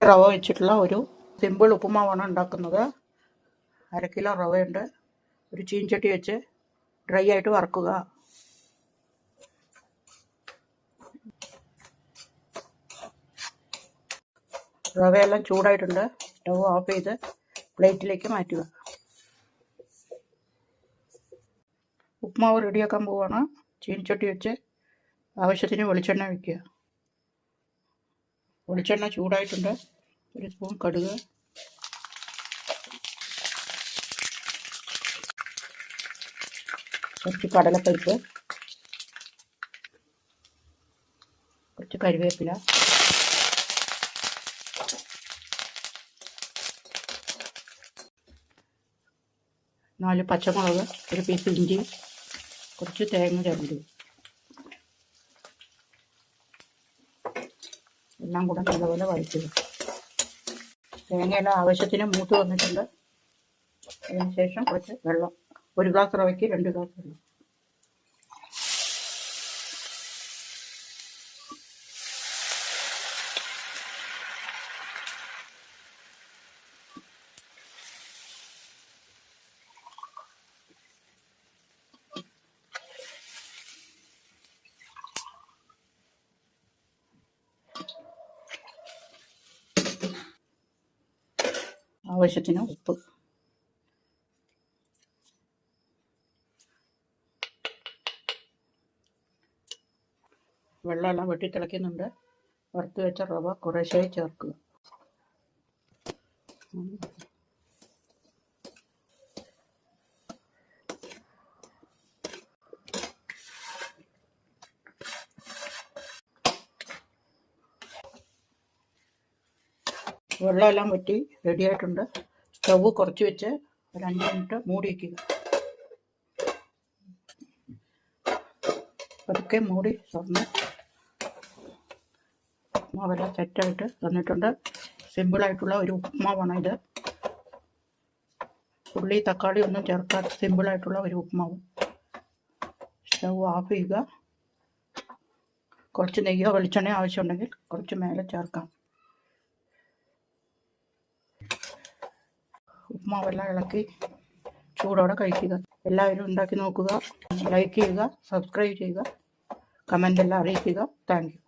റവ വെച്ചിട്ടുള്ള ഒരു സിമ്പിൾ ഉപ്പുമാവാണ് ഉണ്ടാക്കുന്നത്. 1/2 കിലോ റവയുണ്ട്. ഒരു ചീൻചട്ടി വെച്ച് ഡ്രൈ ആയിട്ട് വറുക്കുക. റവയെല്ലാം ചൂടായിട്ടുണ്ട്. സ്റ്റവ് ഓഫ് ചെയ്ത് പ്ലേറ്റിലേക്ക് മാറ്റുക. ഉപ്പുമാവ് റെഡിയാക്കാൻ പോവുകയാണ്. ചീൻചട്ടി വെച്ച് ആവശ്യത്തിന് വെളിച്ചെണ്ണ വയ്ക്കുക. വെളിച്ചെണ്ണ ചൂടായിട്ടുണ്ട്. ഒരു സ്പൂൺ കടുക്, കുറച്ച് കടലപ്പരിപ്പ്, കുറച്ച് കരിവേപ്പില, നാല് പച്ചമുളക്, ഒരു പീസ് ഇഞ്ചി, കുറച്ച് തേങ്ങ ചിരണ്ടി, എല്ലാം കൂടെ നല്ലപോലെ വഴറ്റുക. തേങ്ങയെല്ലാം ആവശ്യത്തിന് മൂത്ത് വന്നിട്ടുണ്ട്. അതിനുശേഷം കുറച്ച് വെള്ളം, 1 ഗ്ലാസ് റവയ്ക്ക് 2 ഗ്ലാസ് വെള്ളം. ആവശ്യത്തിന് ഉപ്പ്. വെള്ളമെല്ലാം വെട്ടി തിളയ്ക്കുന്നുണ്ട്. വറുത്ത് വെച്ച റവ കുറേശ്ശായി ചേർക്കുക. വെള്ളമെല്ലാം വറ്റി റെഡിയായിട്ടുണ്ട്. സ്റ്റവ് കുറച്ച് വെച്ച് ഒരു 5 മിനിറ്റ് മൂടി വയ്ക്കുക. പതുക്കെ മൂടി തുറന്ന് ഉപ്പുമാവെല്ലാം സെറ്റായിട്ട് തന്നിട്ടുണ്ട്. സിമ്പിളായിട്ടുള്ള ഒരു ഉപ്പുമാവാണ് ഇത്. ഉള്ളി തക്കാളി ഒന്നും ചേർക്കാത്ത സിമ്പിളായിട്ടുള്ള ഒരു ഉപ്പുമാവ്. സ്റ്റവ് ഓഫ് ചെയ്യുക. കുറച്ച് നെയ്യോ വെളിച്ചെണ്ണയോ ആവശ്യമുണ്ടെങ്കിൽ കുറച്ച് മേലെ ചേർക്കാം. ഉപ്പുമാവെല്ലാം ഇളക്കി ചൂടോടെ കഴിക്കുക. എല്ലാവരും ഉണ്ടാക്കി നോക്കുക. ലൈക്ക് ചെയ്യുക, സബ്സ്ക്രൈബ് ചെയ്യുക, കമൻ്റ് എല്ലാം അറിയിക്കുക. Thank you.